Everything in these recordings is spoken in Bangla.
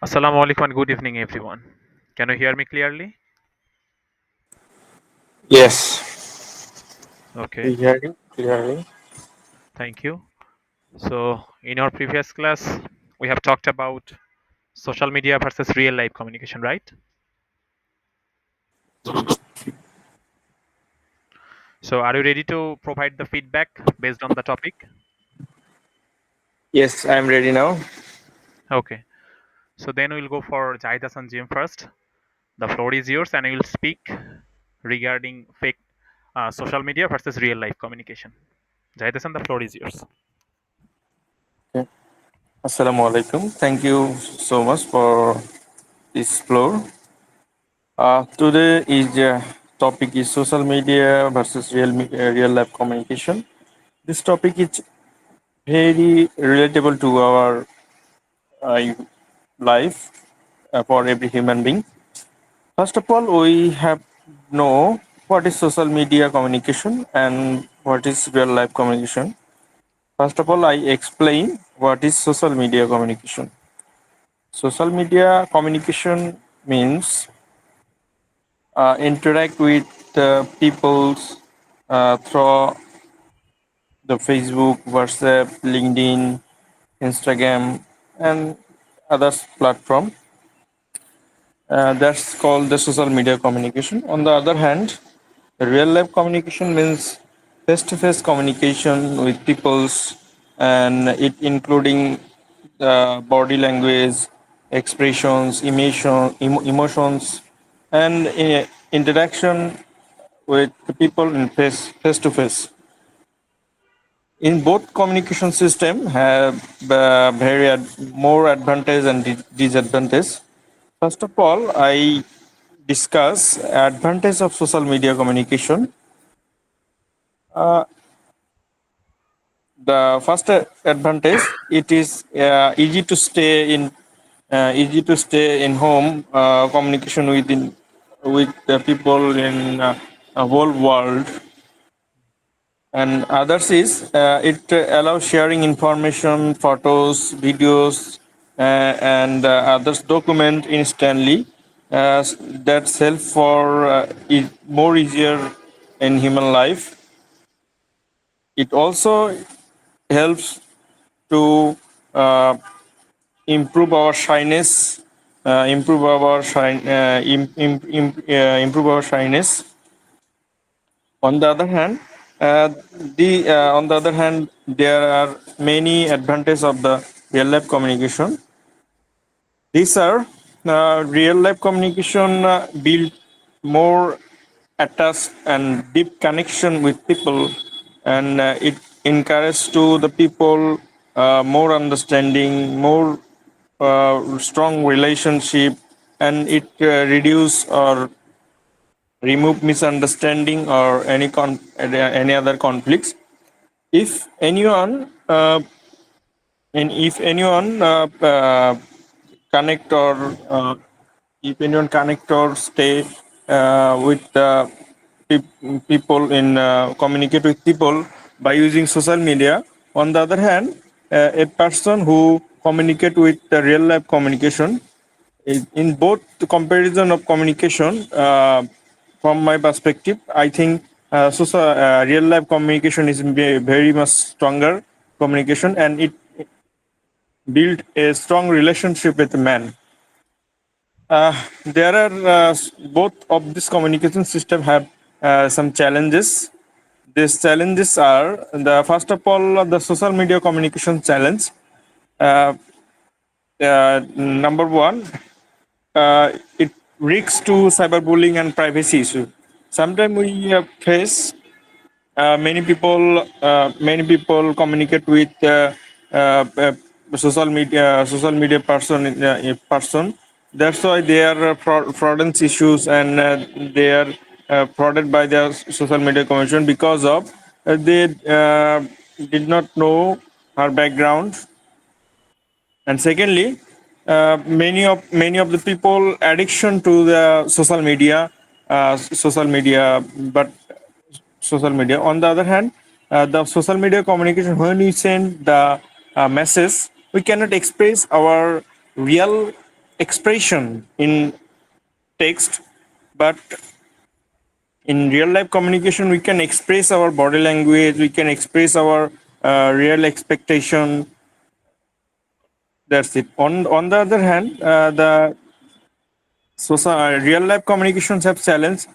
Assalamu alaikum and good evening, everyone. Can you hear me clearly? Yes, we Okay, hear you clearly. thank you. So, in our previous class, we have talked about social media versus real life communication, right? So, are you ready to provide the feedback based on the topic? Yes, I'm ready now. Okay, so then we'll go for Jahid Hassan Jim first. The floor is yours, and I will speak regarding fake social media versus real life communication. Jahid Hassan, the floor is yours. Okay. Assalamu alaikum. Thank you so much for this floor. Today is topic is social media versus real life communication. This topic is very relatable to our uh, life for every human being. First of all, we have know what is social media communication and what is real life communication. First of all, I explain what is social media communication. Social media communication means interact with peoples through the Facebook, WhatsApp, LinkedIn, Instagram, and others platform. That's called the social media communication. On the other hand, real life communication means face to face communication with peoples, and it including body language, expressions, emotions, and interaction with the people in face to face. In both communication system have more advantage and disadvantage. First of all, I discuss advantage of social media communication. The first advantage, it is easy to stay in home, communication with the people in whole world. And others is it allows sharing information, photos, videos, and others document instantly. That's help for more easier in human life. It also helps to uh, improve our shyness, improve our shyness. On the other hand, on the other hand, there are many advantages of the real life communication. These are real life communication build more attached and deep connection with people, and it encourages to the people more understanding, more strong relationship, and it reduce or remove misunderstanding or any other conflicts. If anyone and if anyone connect or if anyone connect or stay with people in communicate with people by using social media. On the other hand, a person who communicate with the real life communication, in both the comparison of communication, from my perspective, I think real life communication is very much stronger communication, and it build a strong relationship with man. There are both of this communication system have some challenges. These challenges are the first of all the social media communication challenge. Uh, Number one, it risks to cyberbullying and privacy issue. Sometimes we face many people communicate with social media person. That's why they are fraudulent issues, and they are frauded by their social media communication because of they did not know her background. And secondly, many of the people addiction to the social media, but social media. On the other hand, the social media communication, when we send the message, we cannot express our real. expression in text, but in real life communication, we can express our body language, we can express our real expectation. That's it. On the other hand, the real life communications have challenge.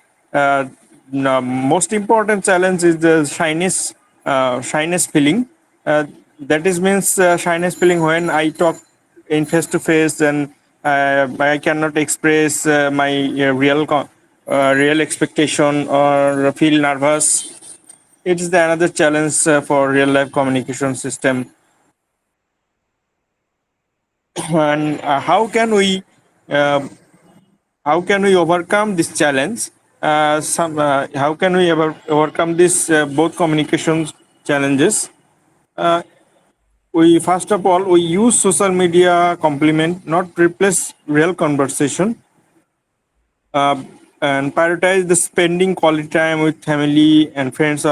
Most important challenge is the shyness feeling. Uh, that is means shyness feeling when I talk in face to face, and I cannot express my real expectation or feel nervous. It is the another challenge for real life communication system. And uh, how can we overcome this challenge? How can we ever overcome this both communications challenges? Uh, we first of all we use social media complement, not replace real conversation, uh, and prioritize the spending quality time with family and friends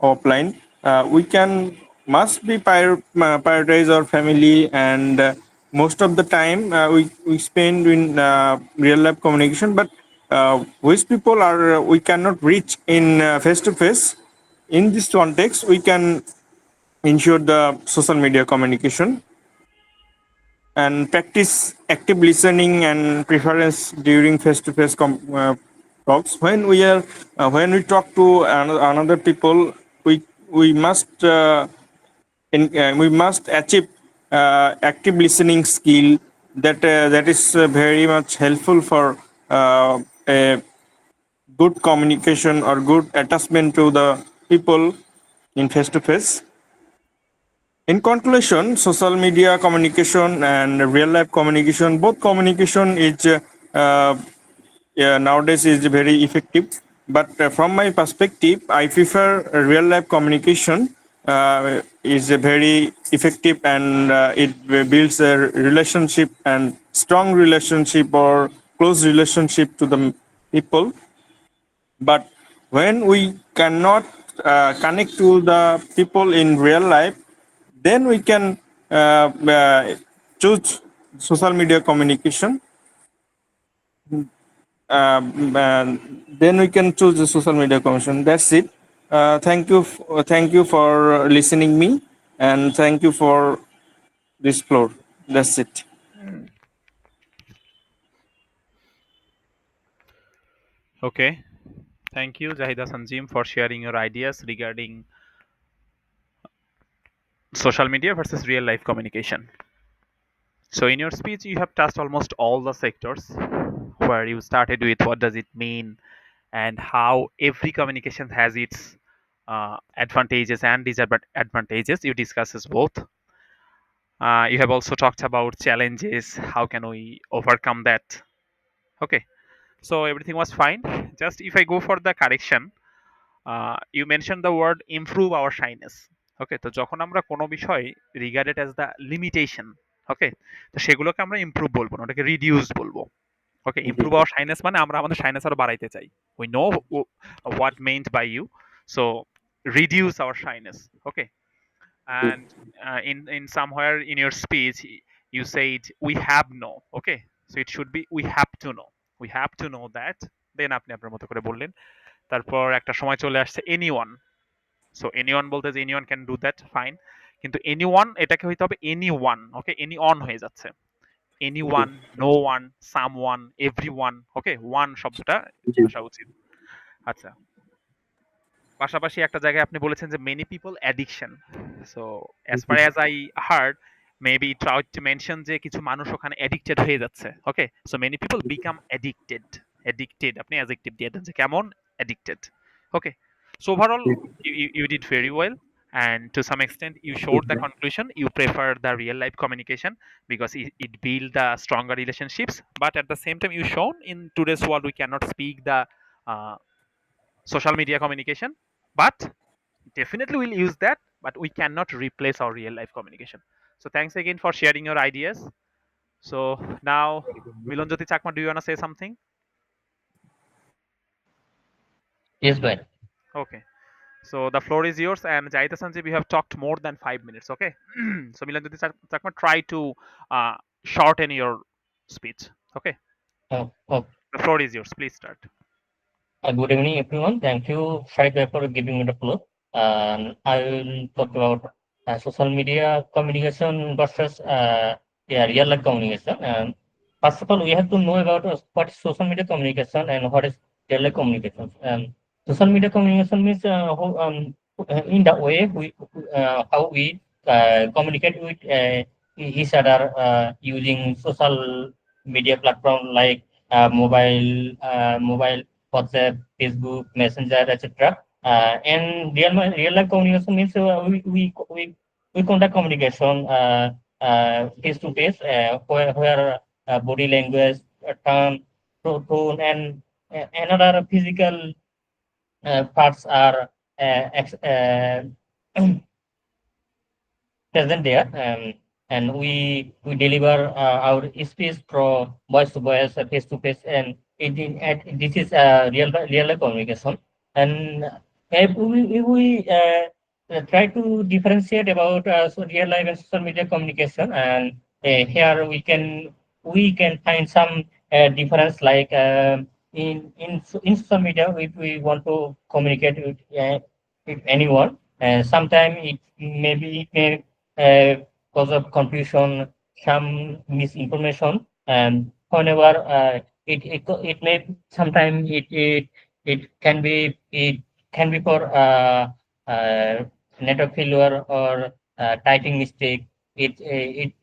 offline. We can must be prioritize our family, and most of the time we spend in real life communication. But which people are we cannot reach in face to face. In this context, we can ensure the social media communication and practice active listening and preference during face-to-face talks. When we talk to another people, we must we must achieve active listening skill that is very much helpful for a good communication or good attachment to the people in face-to-face. In conclusion, social media communication and real life communication, both communication is nowadays is very effective. But from my perspective, I prefer real life communication is very effective, and it builds a relationship and strong relationship or close relationship to the people. But when we cannot connect to the people in real life, then we can choose social media communication. Then we can choose the social media communication. That's it. Thank you for listening me, and thank you for this floor. That's it. Okay. Thank you, Zahida Sanjim, for sharing your ideas regarding social media versus real life communication. So, in your speech, you have touched almost all the sectors where you started with what does it mean and how every communication has its advantages and disadvantages. You discusses both. You have also talked about challenges. How can we overcome that? Okay, so everything was fine. Just if I go for the correction, you mentioned the word improve our shyness. ওকে, তো যখন আমরা কোনো বিষয় রিগার্ডেড অ্যাজ দ্য লিমিটেশন, ওকে, তো সেগুলোকে আমরা ইমপ্রুভ বলবো না, ওটাকে রিডিউস বলবো। ওকে, ইমপ্রুভ আওয়ার শাইনেস মানে আমরা আমাদের শাইনেস আরো বাড়াইতে চাই। We know what meant by you, so reduce our shyness. Okay, and in somewhere in your speech you said we have no, okay, so it should be we have to know, we have to know that, then আপনি আপনার মতো করে বললেন। তারপর একটা সময় চলে আসছে এনিওয়ান, সো এনিওয়ান বলতে যে anyone can do that, fine, কিন্তু এনিওয়ান এটাকে হইতে হবে এনিওয়ান, ওকে, এনি অন হয়ে যাচ্ছে, anyone, no one, someone, everyone, okay, one শব্দটা আসা উচিত। আচ্ছা, পাশাপাশি একটা জায়গায় আপনি বলেছেন যে many people addiction, so as far as I heard, maybe try to mention যে কিছু মানুষ ওখানে অ্যাডিক্টেড হয়ে যাচ্ছে। Okay, so many people become addicted, addicted আপনি অ্যাডজেক্টিভ দিয়ে দেন যে কেমন addicted. Okay, so overall you did very well, and to some extent you showed the conclusion you prefer the real life communication because it build the stronger relationships, but at the same time you shown in today's world we cannot speak the uh, social media communication, but definitely we'll use that, but we cannot replace our real life communication. So thanks again for sharing your ideas. So now, Milanjoti Chakma, do you want to say something? Yes, go ahead. Okay, so the floor is yours, and Jahida Sanjeev, you have talked more than 5 minutes, okay? So Milanjoti Chakma, try to shorten your speech. Okay, Oh, the floor is yours. Please start. good evening, everyone. Thank you, Shahid, for giving me the floor. I will talk about social media communication versus yeah, real life communication. First of all, we have to know about what is social media communication and what is real life communication. Social media communication means in the way we how we communicate with each other using social media platform like mobile WhatsApp, Facebook, Messenger, etc. And real life communication means we conduct communication face to face, where body language, tone, and another physical parts are present there, and we deliver our speech from voice to voice, face to face, and this is real life communication. And if we try to differentiate about real life and social media communication, and here we can find some difference, like in social media, if we want to communicate with anyone, sometimes it may cause of confusion, some misinformation, and whenever it may sometimes it can be for network failure or typing mistake. It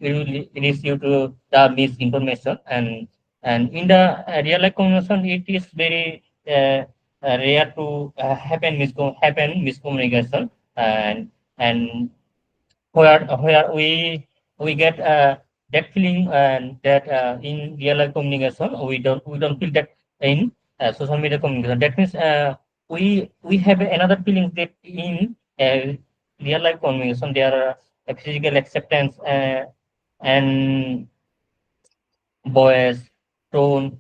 will leads you to the misinformation, and in the real life conversation, it is very rare to happen miscommunication, and where we get that feeling, and that in real life communication we don't feel that in social media communication. That means we have another feeling that in real life communication there are a physical acceptance, and voice, tone,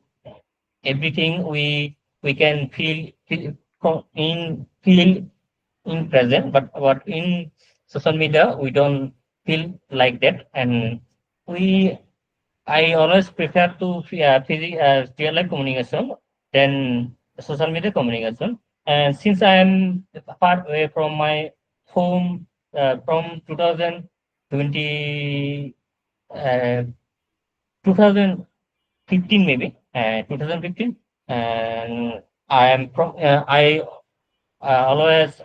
everything we can feel in present, but what in social media we don't feel like that. And we I always prefer to real life communication than social media communication. And since I am far away from my home from 2020, uh, 2015 maybe, 2015, and I always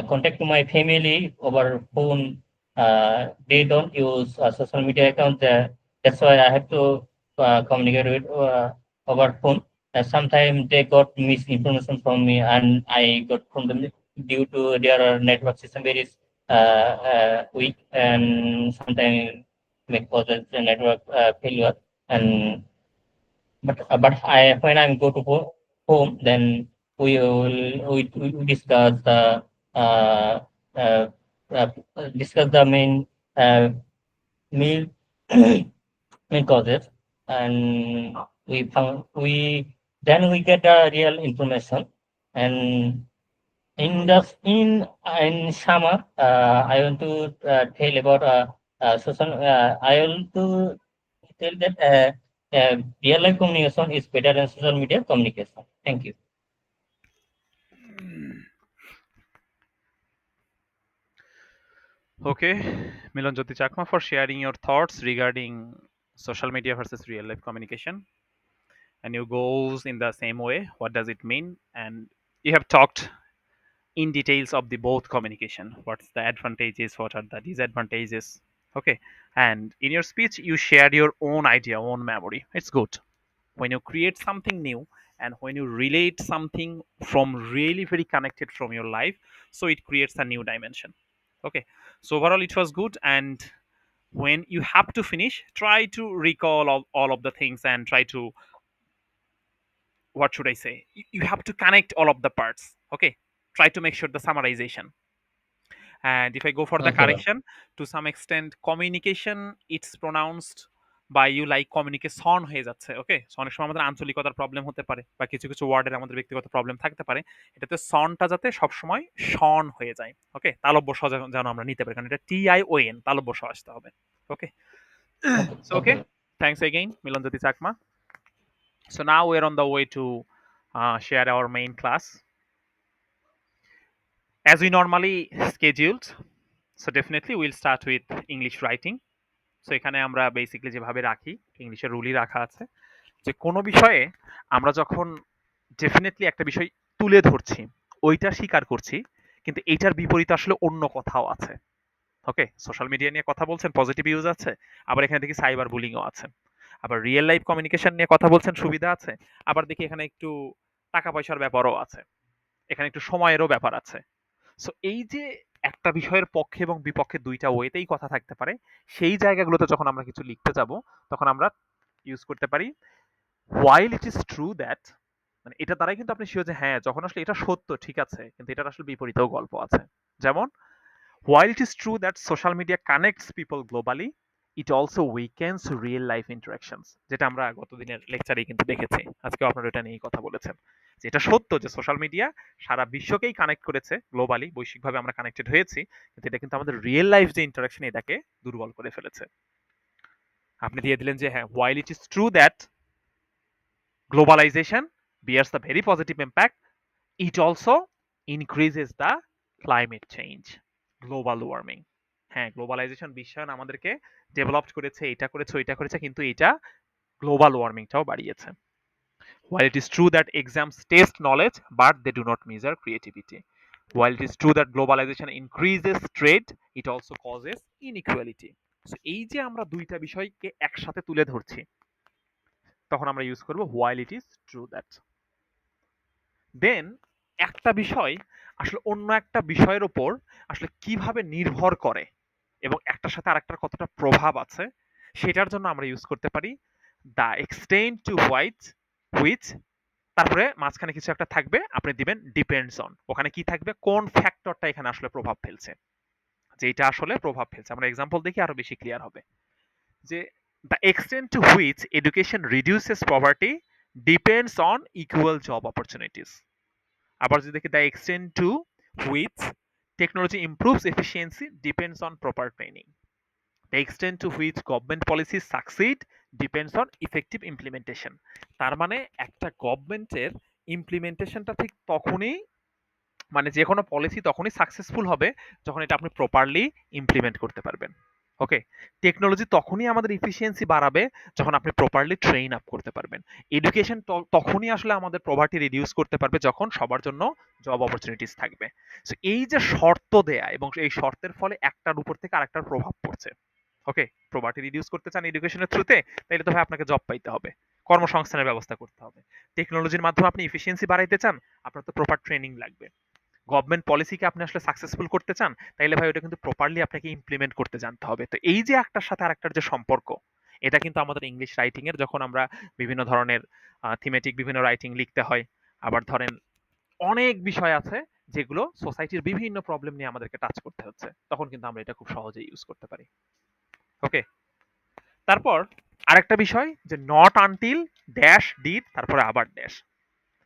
contact to my family over phone. They don't use social media account. That's why I have to communicate with over phone. Sometimes they got misinformation from me, and I got from them due to their network system very weak, and sometimes may cause a network failure. And but I when I go to home, then we discuss the uh, uh, uh, discuss the uh, main main causes, and we get the real information. And in summer, I want to tell about social. I want to tell that real life communication is better than social media communication. Thank you. Okay, Milan Jyoti Chakma, for sharing your thoughts regarding social media versus real life communication and your goals in the same way. What does it mean? And you have talked in details of the both communication. What's the advantages? What are the disadvantages? Okay, and in your speech, you shared your own idea, own memory. It's good when you create something new and when you relate something from really very connected from your life, so it creates a new dimension. Okay, so overall it was good. And when you have to finish, try to recall all of the things and try to, what should I say, you have to connect all of the parts. Okay, try to make sure the summarization. And if I go for the Okay, ma'am. correction, to some extent communication it's pronounced by you like communication হয়ে যাচ্ছে। ওকে, সো অনেক সময় আমাদের আঞ্চলিকতার প্রবলেম হতে পারে বা কিছু কিছু ওয়ার্ডের আমাদের ব্যক্তিগত প্রবলেম থাকতে পারে, এটাতে সনটা যাতে সবসময় শন হয়ে যায়। ওকে, তালব্য স যেন আমরা নিতে পারি, কারণ এটা TION তালব্য স আসতে হবে। ওকে, Okay, so okay, okay, Thanks again, Milanjoti Chakma. So now we're on the way to share our main class. As we normally scheduled, so definitely we'll start with English writing. So এখানে আমরা বেসিক্যালি যেভাবে রাখি ইংলিশের রুলই রাখা আছে যে কোনো বিষয়ে আমরা যখন ডেফিনেটলি একটা বিষয় তুলে ধরছি ওইটা স্বীকার করছি কিন্তু এইটার বিপরীতে আসলে অন্য কথাও আছে। ওকে, সোশ্যাল মিডিয়া নিয়ে কথা বলছেন, পজিটিভ ইউজ আছে, আবার এখানে দেখি সাইবার বুলিংও আছে, আবার রিয়েল লাইফ কমিউনিকেশন নিয়ে কথা বলছেন, সুবিধা আছে, আবার দেখি এখানে একটু টাকা পয়সার ব্যাপারও আছে, এখানে একটু সময়েরও ব্যাপার আছে। সো এই যে একটা বিষয়ের পক্ষে এবং বিপক্ষে দুইটা ওয়েতেই কথা থাকতে পারে, সেই জায়গাগুলোতে যখন আমরা কিছু লিখতে যাব তখন আমরা ইউজ করতে পারি while it is true that, মানে এটা দ্বারাই কিন্তু আপনি শিওর যে হ্যাঁ যখন আসলে এটা সত্য ঠিক আছে কিন্তু এটার আসলে বিপরীতেও গল্প আছে। যেমন while it is true that social media connects people globally, it also weakens real life interactions, যেটা আমরা গতদিনের লেকচারেই কিন্তু দেখেছি, আজকেও আপনারা এটা নিয়েই কথা বলেছেন যে এটা সত্য যে সোশ্যাল মিডিয়া সারা বিশ্বকেই কানেক্ট করেছে, গ্লোবালি বৈশ্বিকভাবে আমরা কানেক্টেড হয়েছি, কিন্তু এটা কিন্তু আমাদের রিয়েল লাইফ যে ইন্টারাকশন এটাকে দুর্বল করে ফেলেছে। আপনি দিয়ে দিলেন যে হ্যাঁ while it is true that globalization bears a very positive impact, it also increases the climate change, global warming. হ্যাঁ, গ্লোবালাইজেশন বিশ্বায়ন আমাদেরকে ডেভেলপড করেছে, এটা করেছে ওইটা করেছে, কিন্তু এটা গ্লোবাল ওয়ার্মিংটাও বাড়িয়েছে। While it is true that exams test knowledge but they do not measure creativity, while it is true that globalization increases trade, it also causes inequality. So এই যে আমরা দুইটা বিষয়কে একসাথে তুলে ধরছি তখন আমরা ইউজ করব while it is true that. দেন একটা বিষয় আসলে অন্য একটা বিষয়ের উপর আসলে কিভাবে নির্ভর করে এবং একটার সাথে আরেকটার কতটা প্রভাব আছে সেটার জন্য আমরা ইউজ করতে পারি দ্য এক্সটেন্ট টু হুইচ, তারপরে মাঝখানে কিছু একটা থাকবে, আপনি দিবেন ডিপেন্ডস অন, ওখানে কি থাকবে কোন ফ্যাক্টরটা এখানে আসলে প্রভাব ফেলছে, যে এটা আসলে প্রভাব ফেলছে। আমরা এক্সাম্পল দেখি আরো বেশি ক্লিয়ার হবে যে the extent to which education reduces poverty depends on equal job opportunities. আবার যদি দেখি the extent to which technology improves efficiency depends on proper training. The extent to which government policies succeed depends on effective implementation. তার মানে একটা গভর্নমেন্টের ইমপ্লিমেন্টেশনটা ঠিক তখনই, মানে যে কোনো পলিসি তখনই সাকসেসফুল হবে যখন এটা আপনি প্রপারলি ইমপ্লিমেন্ট করতে পারবেন। ওকে, টেকনোলজি তখনই আমাদের ইফিসিয়েন্সি বাড়াবে যখন আপনি প্রপারলি ট্রেন আপ করতে পারবেন। এডুকেশন তখনই আসলে আমাদের পভার্টি রিডিউস করতে পারবে যখন সবার জন্য জব অপরচুনিটিস থাকবে। সো এই যে শর্ত দেয়া এবং এই শর্তের ফলে একটার উপর থেকে আরেকটার প্রভাব পড়ছে। ওকে, প্রপার্টি রিডিউস করতে চান এডুকেশনের থ্রুতে, তাহলে তো ভাই আপনাকে জব পাইতে হবে, কর্মসংস্থানের ব্যবস্থা করতে হবে। টেকনোলজির মাধ্যমে আপনি এফিসিয়েন্সি বাড়াইতে চান, আপনার তো প্রপার ট্রেনিং লাগবে। গভর্নমেন্ট পলিসিকে আপনি আসলে সাকসেসফুল করতে চান, তাইলে ভাই ওটা কিন্তু প্রপারলি আপনাকে ইমপ্লিমেন্ট করতে জানতে হবে। তো এই যে একটার সাথে আরেকটার যে সম্পর্ক, এটা কিন্তু আমাদের ইংলিশ রাইটিং এর যখন আমরা বিভিন্ন ধরনের থিমেটিক বিভিন্ন রাইটিং লিখতে হয়, আবার ধরেন অনেক বিষয় আছে যেগুলো সোসাইটির বিভিন্ন প্রবলেম নিয়ে আমাদেরকে টাচ করতে হচ্ছে, তখন কিন্তু আমরা এটা খুব সহজেই ইউজ করতে পারি। ওকে, তারপর আরেকটা বিষয় যে নট আনটিল ড্যাশ ডিড তারপরে আবার ড্যাশ।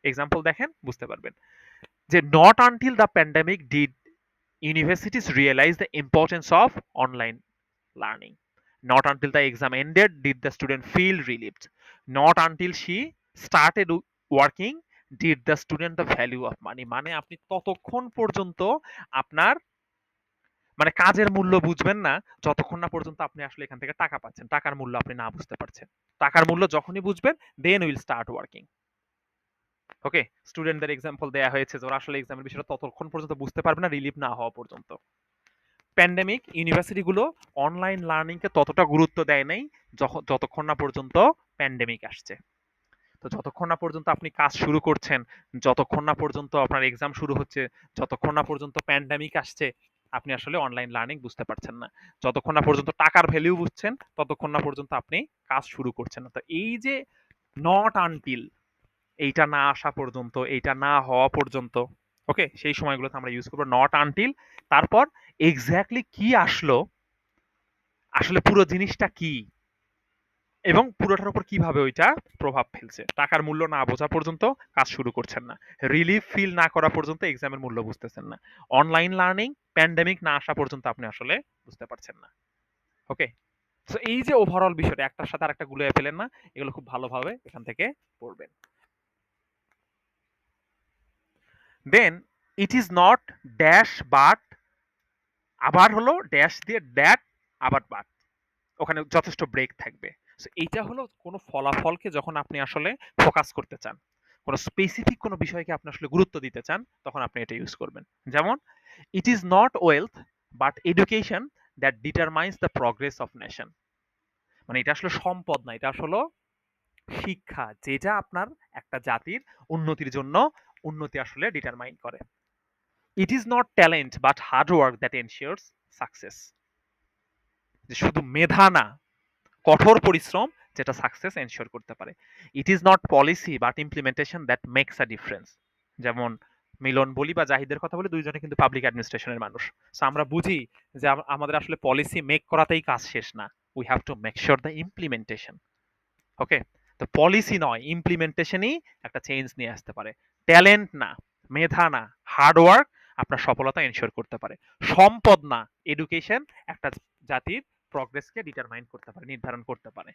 এক্সাম্পল দেখেন বুঝতে পারবেন যে not until the pandemic did universities realize the importance of online learning. Not until the exam ended did the student feel relieved. Not until she started working did the student the value of money. মানে আপনি ততক্ষণ পর্যন্ত আপনার মানে কাজের মূল্য বুঝবেন না যতক্ষণ না পর্যন্ত আপনি আসলে এখান থেকে টাকা পাচ্ছেন, টাকার মূল্য আপনি না বুঝতে পারছেন। টাকার মূল্য যখনই বুঝবেন দেন উইল স্টার্ট ওয়ার্কিং। ওকে, স্টুডেন্টদের এক্সাম্পল দেয়া হয়েছে যে ওরা আসলে এক্সামের বিষয়টা ততক্ষণ পর্যন্ত বুঝতে পারবে না রিলিভ না হওয়া পর্যন্ত। প্যান্ডেমিক ইউনিভার্সিটিগুলো অনলাইন লার্নিংকে ততটা গুরুত্ব দেয় নাই যতক্ষণ না পর্যন্ত প্যান্ডেমিক আসছে। তো যতক্ষণ না পর্যন্ত আপনি কাজ শুরু করছেন, যতক্ষণ না পর্যন্ত আপনার এক্সাম শুরু হচ্ছে, যতক্ষণ না পর্যন্ত প্যান্ডেমিক আসছে, আপনি আসলে অনলাইন লার্নিং বুঝতে পারছেন না। যতক্ষণ না পর্যন্ত টাকার ভ্যালু বুঝছেন ততক্ষণ না পর্যন্ত আপনি কাজ শুরু করছেন না। তো এই যে নট আনটিল, এইটা না আসা পর্যন্ত, এইটা না হওয়া পর্যন্ত, ওকে, সেই সময়গুলোতে আমরা ইউজ করবো নট আনটিল। তারপর এক্স্যাক্টলি কি আসলো, আসলে পুরো জিনিসটা কি এবং পুরোটার উপর কিভাবে ওইটা প্রভাব ফেলছে, টাকার মূল্য না বোঝা পর্যন্ত কাজ শুরু করছেন না, রিলিফ ফিল না করা পর্যন্ত এক্সামের মূল্য বুঝতেছেন না, অনলাইন লার্নিং প্যান্ডেমিক না আসা পর্যন্ত আপনি আসলে বুঝতে পারছেন না। ওকে, সো এই যে ওভারঅল বিষয়টা একটার সাথে আরেকটা গুলিয়ে ফেলেন না, এগুলো খুব ভালোভাবে এখান থেকে পড়বেন। Then it is not dash but, আবার হলো ড্যাশ দিয়ে দ্যাট, আবার বাট, ওখানে যথেষ্ট ব্রেক থাকবে। সো এইটা হলো কোনো ফলাফলকে যখন আপনি আসলে ফোকাস করতে চান, কোনো স্পেসিফিক কোনো বিষয়কে আপনি আসলে গুরুত্ব দিতে চান, তখন আপনি এটা ইউজ করবেন। যেমন ইট is not wealth but education that determines the progress of nation. মানে এটা আসলে সম্পদ না, এটা আসলে শিক্ষা, যেটা আপনার একটা জাতির উন্নতির জন্য উন্নতি আসলে ডিটারমাইন করে। ইট is not talent but hard work that ensures success. যে শুধু মেধা না, কঠোর পরিশ্রম যেটা সাকসেস এনশিওর করতে পারে। It is not policy but implementation that makes a difference. যেমন মিলন বলি বা জাহিদের কথা বলি, দুইজনে কিন্তু পাবলিক অ্যাডমিনিস্ট্রেশনের মানুষ। সো আমরা বুঝি যে আমাদের আসলে পলিসি মেক করাতেই কাজ শেষ না, we have to make sure the implementation. Okay, তো পলিসি নয়, ইমপ্লিমেন্টেশনই একটা চেঞ্জ নিয়ে আসতে পারে। ট্যালেন্ট না, মেধা না, হার্ড ওয়ার্ক আপনার সফলতা এনশিওর করতে পারে। সম্পদ না, এডুকেশন একটা জাতির প্রগ্রেসকে ডিটারমাইন করতে পারে, নির্ধারণ করতে পারে।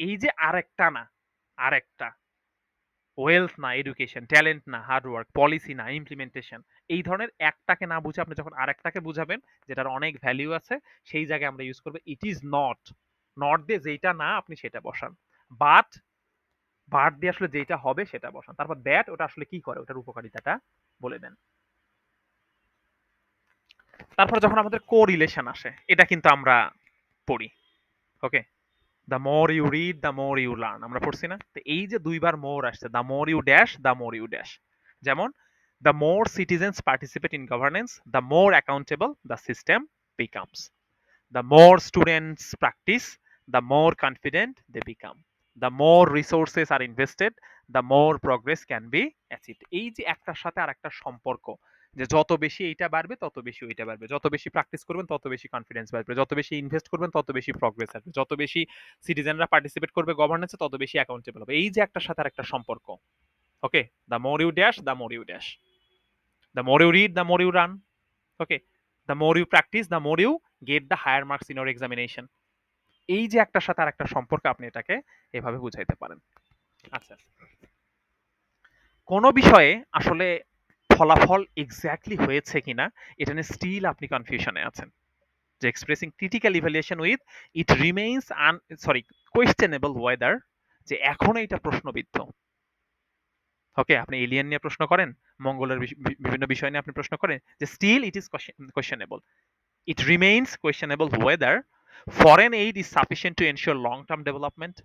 এই যে আরেকটা না, আরেকটা ওয়েলথ না, এডুকেশন, ট্যালেন্ট না, হার্ড ওয়ার্ক, পলিসি না, ইমপ্লিমেন্টেশন, এই ধরনের একটাকে না বুঝে আপনি যখন আরেকটাকে বুঝাবেন যেটার অনেক ভ্যালিউ আছে, সেই জায়গায় আমরা ইউজ করবো ইট ইজ নট। নট দিয়ে যেটা না আপনি সেটা বসান, বাট, বাট দিয়ে আসলে যেটা হবে সেটা বসান, তারপর দ্যাট ওটা আসলে কি করে ওটার উপকারিতাটা বলে দেন। তারপর যখন আমাদের কো রিলেশন আসে, এটা কিন্তু আমরা পড়ি। Okay, the more you read the more you learn, আমরা পড়ছি না? তো এই যে দুইবার মোর আসছে, the more you dash the more you dash. যেমন the more citizens participate in governance the more accountable the system becomes. The more students practice, the more confident they become. The more resources are invested, the more progress can be achieved. এই যে একটার সাথে আর একটা সম্পর্ক, যে যত বেশি এইটা বাড়বে তত বেশি ওইটা বাড়বে, যত বেশি প্র্যাকটিস করবেন তত বেশি কনফিডেন্স বাড়বে, যত বেশি ইনভেস্ট করবেন তত বেশি প্রগ্রেস আসবে, যত বেশি সিটিজেনরা পার্টিসিপেট করবে গভর্নেন্সে তত বেশি অ্যাকাউন্টেবল হবে। এই যে একটার সাথে আর একটা সম্পর্ক। Okay, the more you dash the more you dash, the more you read the more you run. Okay, the more you practice the more you get the higher marks in your examination. এই যে একটার সাথে আর একটা সম্পর্ক, আপনি এটাকে এভাবে বুঝাইতে পারেন। আচ্ছা, কোন বিষয়ে আসলে ফলাফল এক্স্যাক্টলি হয়েছে কিনা এটা নিয়ে স্টিল আপনি কনফিউশনে আছেন, যে expressing critical evaluation with it remains questionable weather, যে এখনো এটা প্রশ্নবিদ্ধ। ওকে, আপনি এলিয়েন নিয়ে প্রশ্ন করেন, মঙ্গলের বিভিন্ন বিষয় নিয়ে আপনি প্রশ্ন করেন, যে still it is questionable. It remains questionable whether foreign aid is sufficient to ensure long-term development.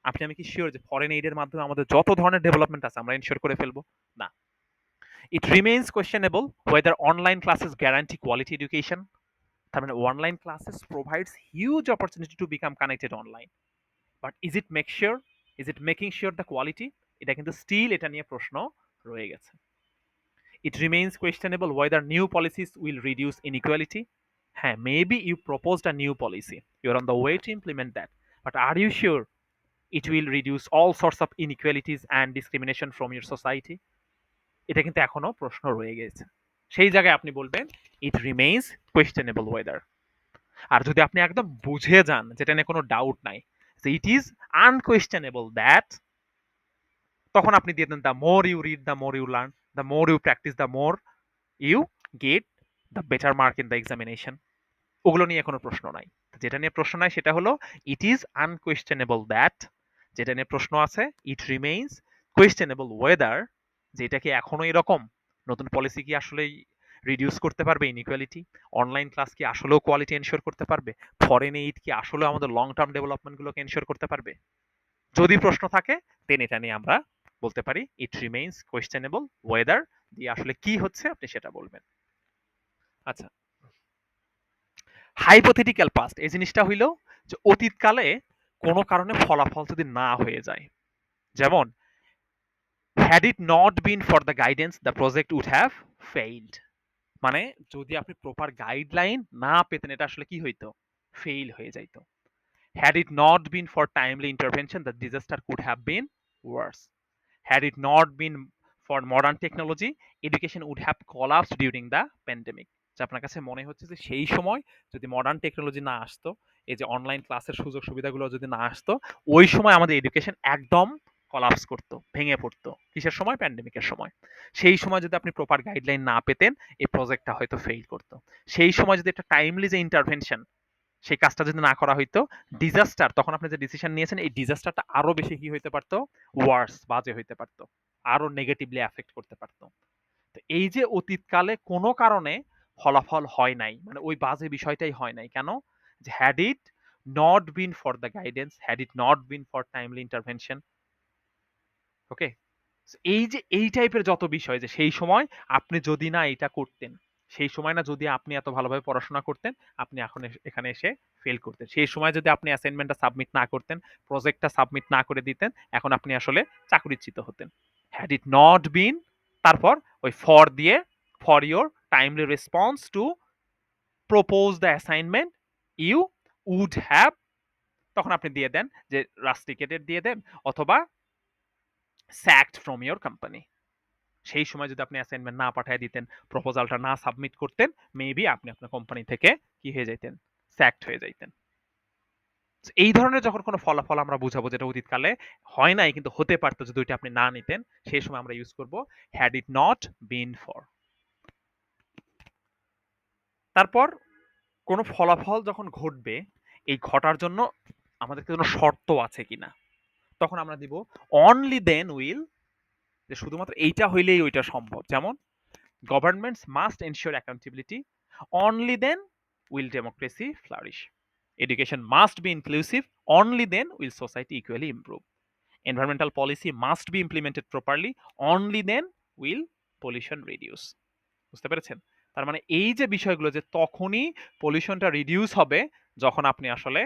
আপনি আমি কি শিওর যে ফরেন এইডের মাধ্যমে আমাদের যত ধরনের ডেভেলপমেন্ট আছে আমরা এনশিওর করে ফেলবো? না। It remains questionable whether online classes guarantee quality education. তার মানে online classes provides huge opportunity to become connected online. But is it make sure? Is it making sure the quality? এটা কিন্তু স্টিল এটা নিয়ে প্রশ্ন রয়ে গেছে। It remains questionable whether new policies will reduce inequality. হ্যাঁ, maybe you proposed a new policy. You're on the way to implement that. But are you sure it will reduce all sorts of inequalities and discrimination from your society? এটা কিন্তু এখনো প্রশ্ন রয়ে গেছে। সেই জায়গায় আপনি বলবেন it remains questionable whether। আর যদি আপনি একদম বুঝে যান যেটা নিয়ে কোনো ডাউট নাই, যে it is unquestionable that, তখন আপনি দিয়ে দেন the more you read the more you learn, the more you practice the more you get the better mark in the examination। ওগুলো নিয়ে কোনো প্রশ্ন নাই। যেটা নিয়ে প্রশ্ন নাই সেটা হলো ইট ইজ আনকোয়েশ্চেনেবল দ্যাট, যেটা নিয়ে প্রশ্ন আছে ইট রিমেইনস কোয়েশ্চেনেবল ওয়েদার, যে এটা কি এখনো এরকম, নতুন পলিসি কি আসলে রিডিউস করতে পারবে ইনইকুয়ালিটি, অনলাইন ক্লাস কি আসলেও কোয়ালিটি এনশিওর করতে পারবে, ফরেন এইড কি আসলে আমাদের লং টার্ম ডেভেলপমেন্টগুলোকে এনশিওর করতে পারবে। যদি প্রশ্ন থাকে দেন এটা নিয়ে আমরা বলতে পারি ইট রিমেইনস কোয়েশ্চেনেবল ওয়েদার, দিয়ে আসলে কি হচ্ছে আপনি সেটা বলবেন। আচ্ছা, হাইপোথেটিক্যাল পাস্ট এই জিনিসটা হইল যে অতীতকালে কোনো কারণে ফলাফল যদি না হয়ে যায়, যেমন had it not been for the guidance the project would have failed. মানে যদি আপনি প্রপার গাইডলাইন না পেতেন এটা আসলে কি হইতো, ফেইল হয়ে যাইতো। Had it not been for timely intervention the disaster could have been worse. Had it not been for modern technology education would have collapsed during the pandemic. যে আপনার কাছে মনে হচ্ছে যে সেই সময় যদি মডার্ন টেকনোলজি না আসতো, এই যে অনলাইন ক্লাসের সুযোগ সুবিধাগুলো যদি না আসতো, ওই সময় আমাদের এডুকেশন একদম কলাপস করতো, ভেঙে পড়তো। কিসের সময়? প্যান্ডেমিকের সময়। সেই সময় যদি আপনি প্রপার গাইডলাইন না পেতেন, এই প্রজেক্টটা হয়তো ফেইল করতো। সেই সময় যদি একটা টাইমলি যে ইন্টারভেনশন, সেই কাজটা যদি না করা হইতো, ডিজাস্টার, তখন আপনি যে ডিসিশন নিয়েছেন এই ডিজাস্টারটা আরো বেশি কি হইতে পারতো? ওয়ার্স, বাজে হইতে পারতো, আরো নেগেটিভলি এফেক্ট করতে পারতো। তো এই যে অতীতকালে কোনো কারণে ফলাফল হয় নাই, মানে ওই বাজে বিষয়টাই হয় নাই কেন? যে had it not been for the guidance, had it not been for timely intervention. Okay, এই যে এই টাইপের যত বিষয়, যে সেই সময় আপনি যদি না এটা করতেন, সেই সময় না যদি আপনি এত ভালোভাবে পড়াশোনা করতেন, আপনি এখন এখানে এসে ফেল করতেন। সেই সময় যদি আপনি অ্যাসাইনমেন্টটা সাবমিট না করতেন, প্রজেক্টটা সাবমিট না করে দিতেন, এখন আপনি আসলে চাকরিচ্যুত হতেন। হ্যাড ইট নট বিন, তারপর ওই ফর দিয়ে, for your timely response to propose the assignment you would have, তখন আপনি দিয়ে দেন যে রাস্টিকেটেড দিয়ে দেন, অথবা স্যাকড ফ্রম ইওর কোম্পানি। সেই সময় যদি আপনি অ্যাসাইনমেন্ট না পাঠিয়ে দিতেন, প্রপোজালটা না সাবমিট করতেন, মেবি আপনি আপনার কোম্পানি থেকে কি হয়ে যাইতেন? স্যাকড হয়ে যাইতেন। এই ধরনের যখন কোনো ফলাফল আমরা বুঝাবো যেটা অতীতকালে হয় নাই কিন্তু হতে পারতো যদি ওইটা আপনি না নিতেন, সেই সময় আমরা ইউজ করব had it not been for. তারপর কোনো ফলাফল যখন ঘটবে, এই ঘটার জন্য আমাদের কোনো শর্ত আছে কিনা, তখন আমরা দিব অনলি দেন উইল, যে শুধুমাত্র এইটা হইলেই ওইটা সম্ভব। যেমন governments must ensure accountability. Only then will democracy flourish. Education must be inclusive. Only then will society equally improve. Environmental policy must be implemented properly. Only then will pollution reduce. বুঝতে পেরেছেন? তার মানে এই যে বিষয়গুলো, যে তখনই পলিউশনটা রিডিউস হবে যখন আপনি আসলে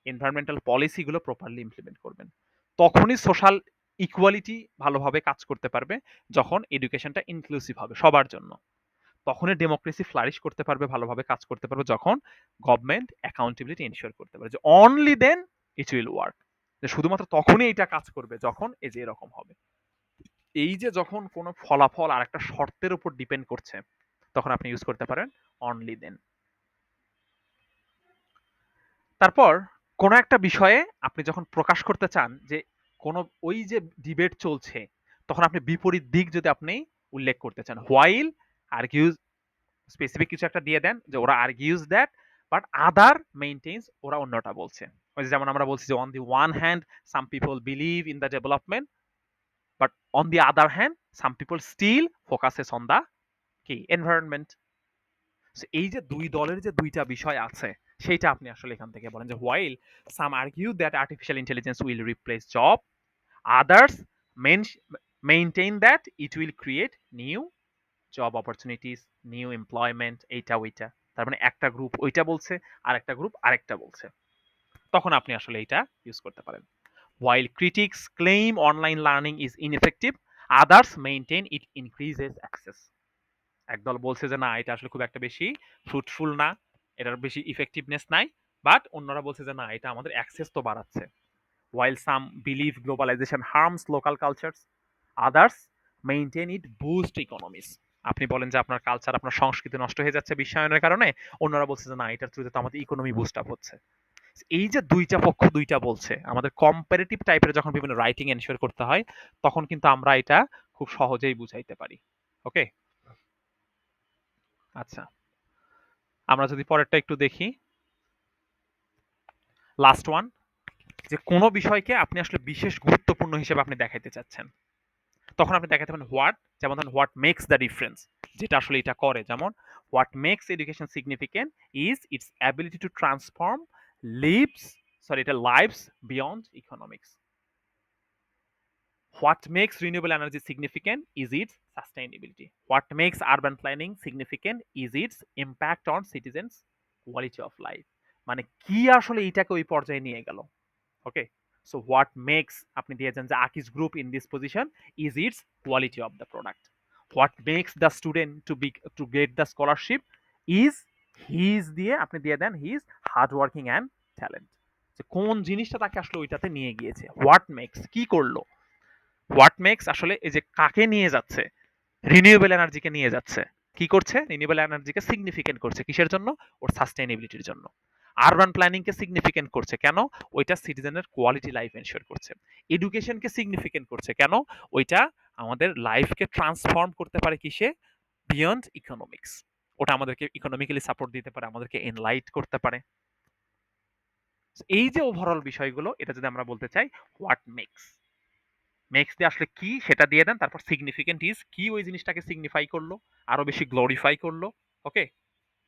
এনভায়রনমেন্টাল পলিসিগুলো প্রপারলি ইমপ্লিমেন্ট করবেন। তখনই সোশ্যাল ইকুয়ালিটি ভালোভাবে কাজ করতে পারবে, যখন এডুকেশনটা ইনক্লুসিভ হবে সবার জন্য। তখনই ডেমোক্রেসি ফ্লারিশ করতে পারবে, ভালোভাবে কাজ করতে পারবে, যখন গভর্নমেন্ট অ্যাকাউন্টেবিলিটি এনশিওর করতে পারে, যে only then it will work. যে শুধুমাত্র তখনই এটা কাজ করবে যখন এই যে এরকম হবে। এই যে যখন কোনো ফলাফল আর একটা শর্তের উপর ডিপেন্ড করছে, তখন আপনি ইউজ করতে পারেন অনলি দেন। তারপর কোনো একটা বিষয়ে আপনি যখন প্রকাশ করতে চান যে কোনো ওই যে ডিবেট চলছে, তখন আপনি বিপরীত দিক যদি আপনি উল্লেখ করতে চান, হোয়াইল আর্গিউজ, স্পেসিফিক কিছু একটা দিয়ে দেন যে ওরা আর্গিউজ দ্যাট বাট আদার মেইনটেইনস, ওরা অন্যটা বলছে। ওই যে যেমন আমরা বলছি যে on the one hand some people believe in the development, but on the other hand some people still focuses on the key environment. এই যে দুই দলের যে দুইটা বিষয় আছে, সেইটা আপনি আসলে এখান থেকে বলেন যে while some argue that artificial intelligence will replace job, others maintain that it will create new job opportunities, new employment, এইটা ওইটা। তার মানে একটা গ্রুপ ওইটা বলছে, আর একটা গ্রুপ আরেকটা বলছে, তখন আপনি আসলে এটা ইউজ করতে পারেন। While critics claim online learning is ineffective, others maintain it increases access. একদল বলছে যে না, এটা আসলে খুব একটা বেশি ফ্রুটফুল না, এটার বেশি ইফেক্টিভনেস নাই, বাট অন্যরা বলছে যে না, এটা আমাদের অ্যাক্সেস তো বাড়াচ্ছে। While some believe globalization harms local cultures, others maintain it boost economies. আপনি বলেন যে আপনার কালচার, আপনার সংস্কৃতি নষ্ট হয়ে যাচ্ছে বিশ্বায়নের কারণে, অন্যরা বলছে যে না, এটার থ্রুতে তো আমাদের ইকোনমি বুস্ট আপ হচ্ছে। এই যে দুইটা পক্ষ দুইটা বলছে, আমাদের কম্পারেটিভ টাইপের যখন বিভিন্ন রাইটিং এনশিওর করতে হয়, তখন কিন্তু আমরা এটা খুব সহজেই বুঝাইতে পারি। ওকে, আচ্ছা, আমরা যদি পরেরটা একটু দেখি, লাস্ট ওয়ান, যে কোনো বিষয়কে আপনি আসলে বিশেষ গুরুত্বপূর্ণ হিসেবে আপনি দেখাইতে চাচ্ছেন, তখন আপনি দেখাতে পারেন হোয়াট। যেমন ধরেন হোয়াট মেক্স দ্য ডিফারেন্স, যেটা আসলে এটা করে। যেমন what makes education significant is its ability to transform এটা lives beyond economics. What makes renewable energy significant is its sustainability. What makes urban planning significant is its impact on citizens' quality of life. মানে কি আসলে এটাকে ওই পর্যায়ে নিয়ে গেল। ওকে, সো হোয়াট মেক্স, আপনি দিয়েছেন যে আকিস group in this position is its quality of the product. What makes the student to get the scholarship is his, দিয়ে আপনি দিয়ে দেন his hard working and talent. যে কোন জিনিসটা তাকে আসলে ওইটাতে নিয়ে গিয়েছে, হোয়াট মেক্স কি করলো। হোয়াট মেক্স আসলে এই যে কাকে নিয়ে যাচ্ছে, রিনিউয়েবল এনার্জিকে নিয়ে যাচ্ছে। কি করছে? রিনিউয়েবল এনার্জিকে সিগনিফিকেন্ট করছে, কিসের জন্য? ওর সাস্টেইনেবিলিটির জন্য। আরবান প্ল্যানিংকে সিগনিফিকেন্ট করছে কেন? ওইটা সিটিজেনের কোয়ালিটি লাইফ এনশিওর করছে। এডুকেশনকে সিগনিফিকেন্ট করছে কেন? ওইটা আমাদের লাইফকে ট্রান্সফর্ম করতে পারে কিসে? Beyond economics. ওটা আমাদেরকে ইকোনমিক্যালি সাপোর্ট দিতে পারে, আমাদেরকে এনলাইট করতে পারে। এই যে ওভারঅল বিষয়গুলো, এটা যদি আমরা বলতে চাই হোয়াট মেক্স, মেক্স দিয়ে আসলে কি সেটা দিয়ে দেন, তারপর সিগনিফিকেন্ট ইজ কি ওই জিনিসটাকে সিগনিফাই করলো, আরো বেশি গ্লোরিফাই করলো। ওকে,